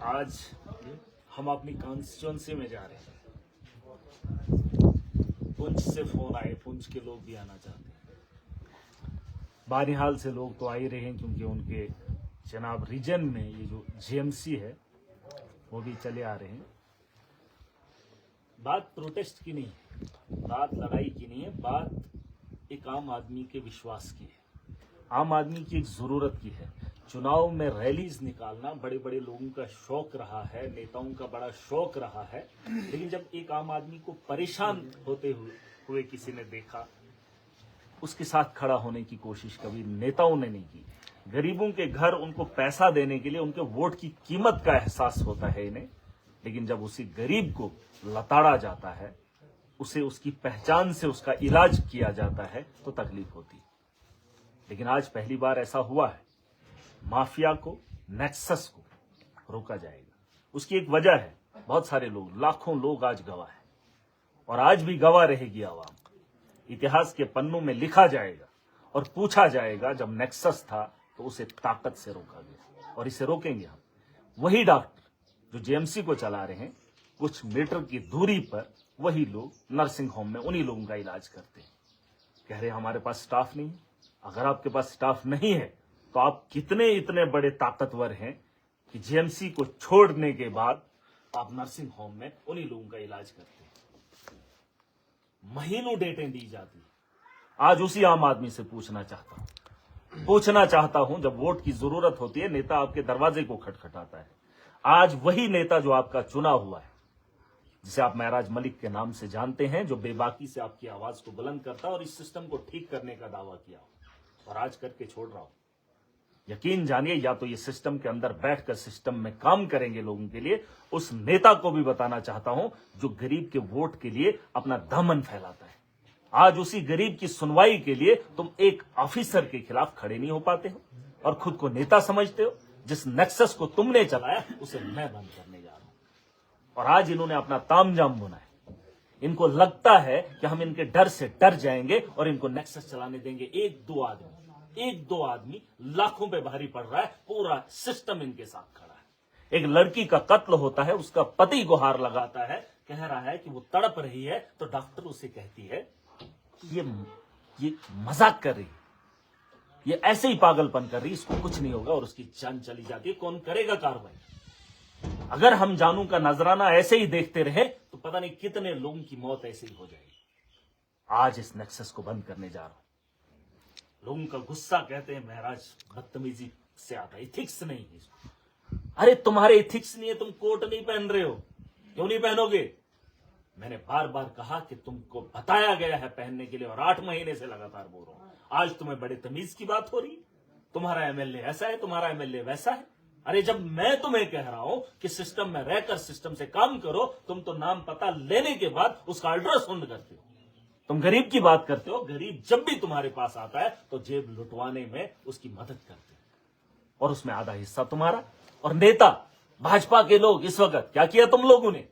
आज हम अपनी कॉन्स्टिट्यूंसी में जा रहे हैं। पुंछ से फोन आए, पुंछ के लोग भी आना चाहते हैं। बानिहाल से लोग तो आ ही रहे हैं क्योंकि उनके जनाब रीजन में ये जो जीएमसी है वो भी चले आ रहे हैं। बात प्रोटेस्ट की नहीं है, बात लड़ाई की नहीं है, बात एक आम आदमी के विश्वास की है, आम आदमी की एक जरूरत की है। चुनाव में रैलीज निकालना बड़े बड़े लोगों का शौक रहा है, नेताओं का बड़ा शौक रहा है, लेकिन जब एक आम आदमी को परेशान होते हुए किसी ने देखा, उसके साथ खड़ा होने की कोशिश कभी नेताओं ने नहीं की। गरीबों के घर उनको पैसा देने के लिए उनके वोट की कीमत का एहसास होता है इन्हें, लेकिन जब उसी गरीब को लताड़ा जाता है, उसे उसकी पहचान से उसका इलाज किया जाता है तो तकलीफ होती है। लेकिन आज पहली बार ऐसा हुआ है, माफिया को, नेक्सस को रोका जाएगा। उसकी एक वजह है, बहुत सारे लोग, लाखों लोग आज गवाह हैं और आज भी गवाह रहेगी आवाम। इतिहास के पन्नों में लिखा जाएगा और पूछा जाएगा जब नेक्सस था तो उसे ताकत से रोका गया और इसे रोकेंगे हम। वही डॉक्टर जो जेएमसी को चला रहे हैं, कुछ मीटर की दूरी पर वही लोग नर्सिंग होम में उन्हीं लोगों का इलाज करते हैं। कह रहे हमारे पास स्टाफ नहीं है। अगर आपके पास स्टाफ नहीं है तो आप कितने इतने बड़े ताकतवर हैं कि जेएमसी को छोड़ने के बाद आप नर्सिंग होम में उन्हीं लोगों का इलाज करते हैं। महीनों डेटें दी जाती है। आज उसी आम आदमी से पूछना चाहता हूं, जब वोट की जरूरत होती है नेता आपके दरवाजे को खटखटाता है। आज वही नेता जो आपका चुना हुआ है, जिसे आप महराज मलिक के नाम से जानते हैं, जो बेबाकी से आपकी आवाज को बुलंद करता और इस सिस्टम को ठीक करने का दावा किया और आज करके छोड़ रहा हूं। यकीन जानिए, या तो ये सिस्टम के अंदर बैठकर सिस्टम में काम करेंगे लोगों के लिए। उस नेता को भी बताना चाहता हूं जो गरीब के वोट के लिए अपना दामन फैलाता है। आज उसी गरीब की सुनवाई के लिए तुम एक ऑफिसर के खिलाफ खड़े नहीं हो पाते हो और खुद को नेता समझते हो। जिस नेक्सस को तुमने चलाया उसे मैं बंद करने जा रहा हूं। और आज इन्होंने अपना तामझाम बुना है। इनको लगता है कि हम इनके डर से डर जाएंगे और इनको नेक्सस चलाने देंगे। एक दो आदमी लाखों पे भारी पड़ रहा है, पूरा सिस्टम इनके साथ खड़ा है। एक लड़की का कत्ल होता है, उसका पति गुहार लगाता है, कह रहा है कि वो तड़प रही है, तो डॉक्टर उसे कहती है कि ये मजाक कर रही है, ये ऐसे ही पागलपन कर रही है, इसको कुछ नहीं होगा, और उसकी जान चली जाती है। कौन करेगा कार्रवाई? अगर हम जानू का नजराना ऐसे ही देखते रहे तो पता नहीं कितने लोगों की मौत ऐसे ही हो जाएगी। आज इस नेक्सस को बंद करने जा रहा हूं। लोगों का गुस्सा, कहते हैं महराज बदतमीजी से आता है, इथिक्स नहीं है इसको। अरे तुम्हारे इथिक्स नहीं है, तुम कोट नहीं पहन रहे हो, क्यों नहीं पहनोगे? मैंने बार बार कहा कि तुमको बताया गया है पहनने के लिए और 8 महीने से लगातार बोल रहा हूं। आज तुम्हें बड़े तमीज की बात हो रही, तुम्हारा एमएलए ऐसा है, तुम्हारा एमएलए वैसा है। अरे जब मैं तुम्हें कह रहा हूं कि सिस्टम में रहकर सिस्टम से काम करो, तुम तो नाम पता लेने के बाद उसका अल्ट्रासाउंड करते हो। तुम गरीब की बात करते हो। गरीब जब भी तुम्हारे पास आता है तो जेब लुटवाने में उसकी मदद करते हो, और उसमें आधा हिस्सा तुम्हारा। और नेता भाजपा के लोग इस वक्त क्या किया तुम लोगों ने?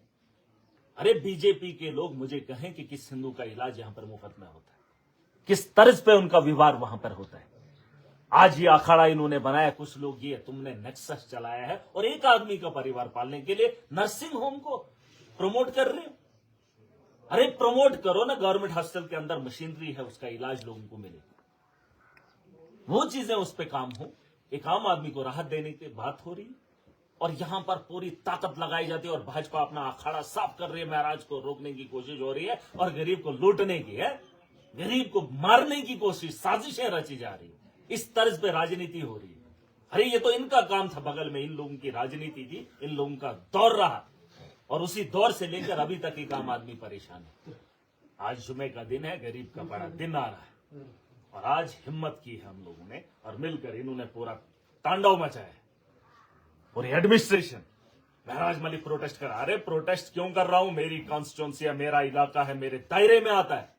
अरे बीजेपी के लोग मुझे कहें कि किस हिंदू का इलाज यहां पर मुफ्त में होता है, किस तर्ज पे उनका व्यवहार वहां पर होता है। आज ये अखाड़ा इन्होंने बनाया, कुछ लोग ये तुमने नेक्सस चलाया है और एक आदमी का परिवार पालने के लिए नर्सिंग होम को प्रमोट कर रहे हो। अरे प्रमोट करो ना, गवर्नमेंट हॉस्पिटल के अंदर मशीनरी है, उसका इलाज लोगों को मिले, वो चीजें उस पर काम हो। एक आम आदमी को राहत देने की बात हो रही और यहां पर पूरी ताकत लगाई जाती है और भाजपा अपना अखाड़ा साफ कर रही है, महाराज को रोकने की कोशिश हो रही है और गरीब को लूटने की है, गरीब को मारने की कोशिश, साजिशें रची जा रही है। इस तर्ज पे राजनीति हो रही है। अरे ये तो इनका काम था, बगल में इन लोगों की राजनीति थी, इन लोगों का दौर रहा और उसी दौर से लेकर अभी तक एक आम आदमी परेशान है। आज जुमे का दिन है, गरीब का बड़ा दिन आ रहा है और आज हिम्मत की है हम लोगों ने और मिलकर इन्होंने पूरा तांडव मचाया है। पूरी एडमिनिस्ट्रेशन, महराज मलिक प्रोटेस्ट कर, अरे प्रोटेस्ट क्यों कर रहा हूं? मेरी कॉन्स्टिट्यूंसी है, मेरा इलाका है, मेरे दायरे में आता है,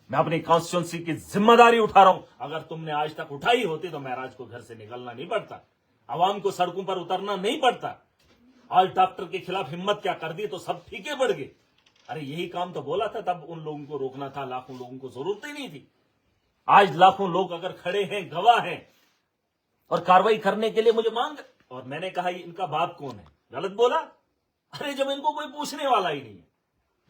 मैं अपनी कॉन्स्टिट्यूंसी की जिम्मेदारी उठा रहा हूं। अगर तुमने आज तक उठाई होती तो महराज को घर से निकलना नहीं पड़ता, आवाम को सड़कों पर उतरना नहीं पड़ता। आज डॉक्टर के खिलाफ हिम्मत क्या कर दी तो सब फीके बढ़ गए। अरे यही काम तो बोला था तब, उन लोगों को रोकना था, लाखों लोगों को जरूरत ही नहीं थी। आज लाखों लोग अगर खड़े हैं, गवाह हैं और कार्रवाई करने के लिए मुझे मांग, और मैंने कहा इनका बाप कौन है? गलत बोला? अरे जब इनको कोई पूछने वाला ही नहीं है,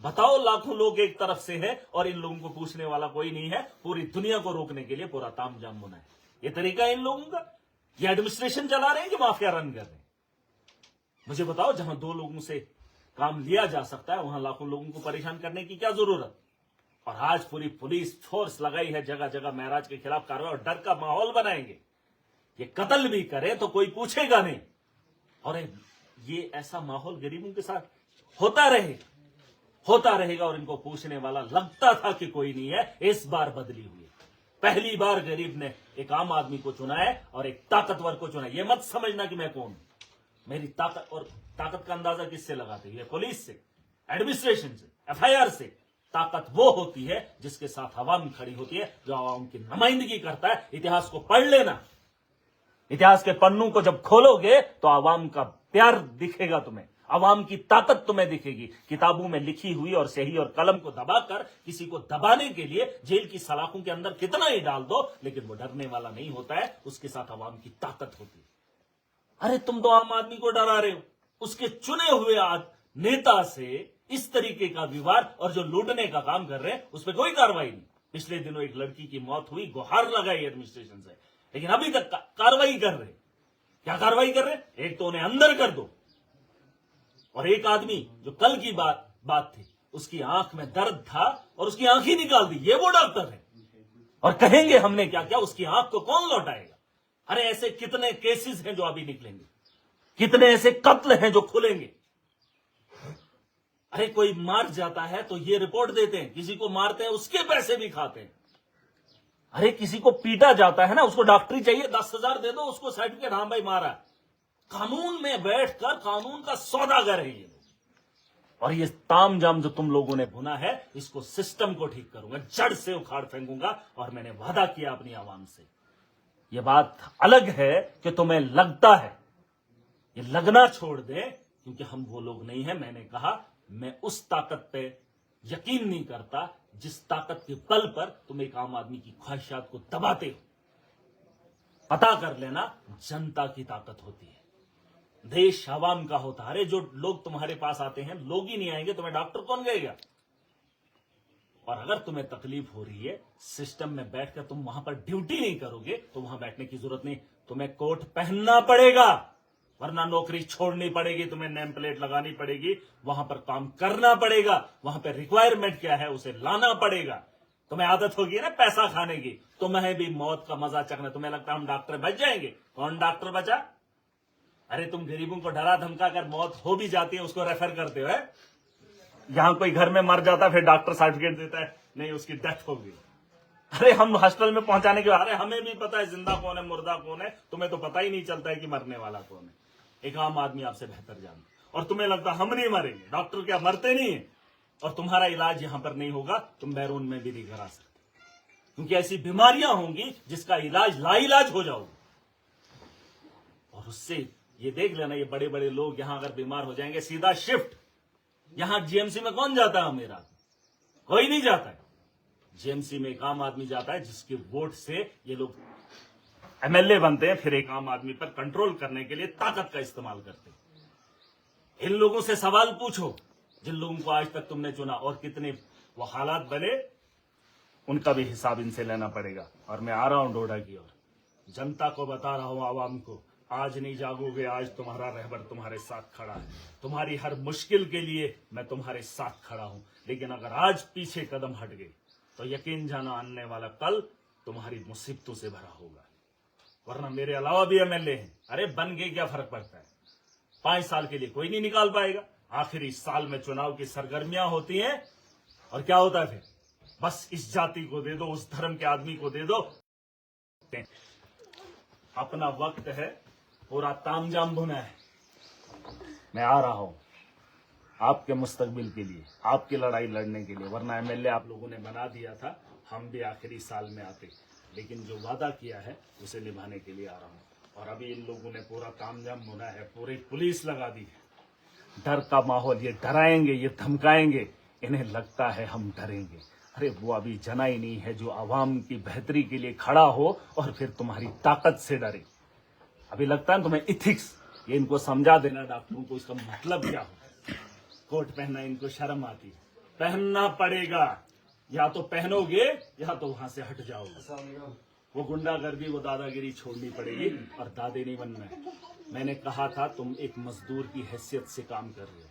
बताओ लाखों लोग एक तरफ से है और इन लोगों को पूछने वाला कोई नहीं है, पूरी दुनिया को रोकने के लिए पूरा तामझाम बुना है। ये तरीका है इन लोगों का? ये एडमिनिस्ट्रेशन चला रहे हैं कि माफिया रन कर रहे हैं? मुझे बताओ, जहां 2 लोगों से काम लिया जा सकता है वहां लाखों लोगों को परेशान करने की क्या जरूरत? और आज पूरी पुलिस फोर्स लगाई है, जगह जगह महराज के खिलाफ कार्रवाई और डर का माहौल बनाएंगे। ये कत्ल भी करे तो कोई पूछेगा नहीं, और ये ऐसा माहौल गरीबों के साथ होता रहेगा और इनको पूछने वाला लगता था कि कोई नहीं है। इस बार बदली हुई है। पहली बार गरीब ने एक आम आदमी को चुना है और एक ताकतवर को चुना है। ये मत समझना कि मैं कौन हूं। मेरी ताकत, और ताकत का अंदाजा किससे लगाते हैं? पुलिस से, एडमिनिस्ट्रेशन से, FIR से। ताकत वो होती है जिसके साथ आवाम खड़ी होती है, जो आवाम की नुमाइंदगी करता है। इतिहास को पढ़ लेना, इतिहास के पन्नों को जब खोलोगे तो आवाम का प्यार दिखेगा तुम्हें, आवाम की ताकत तुम्हें दिखेगी। किताबों में लिखी हुई और सही और कलम को दबाकर किसी को दबाने के लिए जेल की सलाखों के अंदर कितना ही डाल दो, लेकिन वो डरने वाला नहीं होता है। उसके साथ आवाम की ताकत होती है। अरे तुम तो आम आदमी को डरा रहे हो, उसके चुने हुए नेता से इस तरीके का विवाद और जो लूटने का काम कर रहे हैं उस पर कोई कार्रवाई नहीं। पिछले दिनों एक लड़की की मौत हुई, गुहार लगाई एडमिनिस्ट्रेशन से, लेकिन अभी तक कार्रवाई कर रहे। क्या कार्रवाई कर रहे? एक तो उन्हें अंदर कर दो, और एक आदमी जो कल की बात थी, उसकी आंख में दर्द था और उसकी आंख ही निकाल दी। ये वो डॉक्टर है, और कहेंगे हमने क्या क्या, उसकी आंख को कौन लौटाएगा? अरे ऐसे कितने केसेस हैं जो अभी निकलेंगे, कितने ऐसे कत्ल हैं जो खुलेंगे। अरे कोई मार जाता है तो ये रिपोर्ट देते हैं, किसी को मारते हैं उसके पैसे भी खाते हैं। अरे किसी को पीटा जाता है ना, उसको डॉक्टरी चाहिए, 10,000 दे दो, उसको सर्टिफिकेट, हाँ भाई मारा। कानून में बैठकर कानून का सौदागर है ये लोग। और ये तामझाम जो तुम लोगों ने बुना है, इसको सिस्टम को ठीक करूंगा, जड़ से उखाड़ फेंकूंगा। और मैंने वादा किया अपनी आवाम से। ये बात अलग है कि तुम्हें लगता है, ये लगना छोड़ दे, क्योंकि हम वो लोग नहीं है। मैंने कहा मैं उस ताकत पे यकीन नहीं करता जिस ताकत के बल पर तुम एक आम आदमी की ख्वाहिशात को दबाते हो। पता कर लेना, जनता की ताकत होती है, देश आवाम का होता है। अरे जो लोग तुम्हारे पास आते हैं, लोग ही नहीं आएंगे, तुम्हें डॉक्टर कौन कहेगा? और अगर तुम्हें तकलीफ हो रही है, सिस्टम में बैठकर तुम वहां पर ड्यूटी नहीं करोगे तो वहां बैठने की जरूरत नहीं। तुम्हें कोट पहनना पड़ेगा, वरना नौकरी छोड़नी पड़ेगी, तुम्हें नेम प्लेट लगानी पड़ेगी, वहां पर काम करना पड़ेगा। वहां पर रिक्वायरमेंट क्या है उसे लाना पड़ेगा। तुम्हें आदत होगी ना पैसा खाने की, तुम्हें भी मौत का मजा चखना। तुम्हें लगता है हम डॉक्टर बच जाएंगे? कौन डॉक्टर बचा? अरे तुम गरीबों को डरा धमका कर मौत हो भी जाती है उसको रेफर करते हो। यहां कोई घर में मर जाता है, फिर डॉक्टर सर्टिफिकेट देता है, नहीं उसकी डेथ हो गई। अरे हम हॉस्पिटल में पहुंचाने के बाद, अरे हमें भी पता है जिंदा कौन है मुर्दा कौन है, तुम्हें तो पता ही नहीं चलता है कि मरने वाला कौन है। एक आम आदमी आपसे बेहतर जानता, और तुम्हें लगता हम नहीं मरेंगे। डॉक्टर क्या मरते नहीं है? और तुम्हारा इलाज यहां पर नहीं होगा, तुम बैरून में भी नहीं करा सकते, क्योंकि ऐसी बीमारियां होंगी जिसका इलाज लाइलाज हो जाओगे। और उससे ये देख लेना, ये बड़े बड़े लोग यहां अगर बीमार हो जाएंगे, सीधा शिफ्ट। यहां GMC में कौन जाता है? मेरा कोई नहीं जाता है। GMC में एक आम आदमी जाता है जिसके वोट से ये लोग MLA बनते हैं, फिर एक आम आदमी पर कंट्रोल करने के लिए ताकत का इस्तेमाल करते हैं। इन लोगों से सवाल पूछो जिन लोगों को आज तक तुमने चुना, और कितने वो हालात बने, उनका भी हिसाब इनसे लेना पड़ेगा। और मैं आ रहा हूं डोडा की ओर, जनता को बता रहा हूं, आवाम को, आज नहीं जागोगे, आज तुम्हारा रहबर तुम्हारे साथ खड़ा है। तुम्हारी हर मुश्किल के लिए मैं तुम्हारे साथ खड़ा हूं। लेकिन अगर आज पीछे कदम हट गए तो यकीन जाना आने वाला कल तुम्हारी मुसीबतों से भरा होगा। वरना मेरे अलावा भी MLA हैं। अरे बन गए क्या फर्क पड़ता है? 5 साल के लिए कोई नहीं निकाल पाएगा। आखिरी साल में चुनाव की सरगर्मियां होती हैं, और क्या होता है फिर? बस इस जाति को दे दो, उस धर्म के आदमी को दे दो। अपना वक्त है, पूरा तामझाम भुना है। मैं आ रहा हूं आपके मुस्तकबिल के लिए, आपकी लड़ाई लड़ने के लिए। वरना MLA आप लोगों ने बना दिया था, हम भी आखिरी साल में आते, लेकिन जो वादा किया है उसे निभाने के लिए आ रहा हूं। और अभी इन लोगों ने पूरा तामझाम भुना है, पूरी पुलिस लगा दी है, डर का माहौल। ये डराएंगे, ये धमकाएंगे, इन्हें लगता है हम डरेंगे। अरे वो अभी जना ही नहीं है जो आवाम की बेहतरी के लिए खड़ा हो और फिर तुम्हारी ताकत से डरे। अभी लगता है तुम्हें इथिक्स, ये इनको समझा देना डॉक्टरों को इसका मतलब क्या हो। कोट पहनना इनको शर्म आती है, पहनना पड़ेगा, या तो पहनोगे या तो वहां से हट जाओगे। वो गुंडागर्दी वो दादागिरी छोड़नी पड़ेगी और दादे नहीं बनना है। मैंने कहा था तुम एक मजदूर की हैसियत से काम कर रहे हो।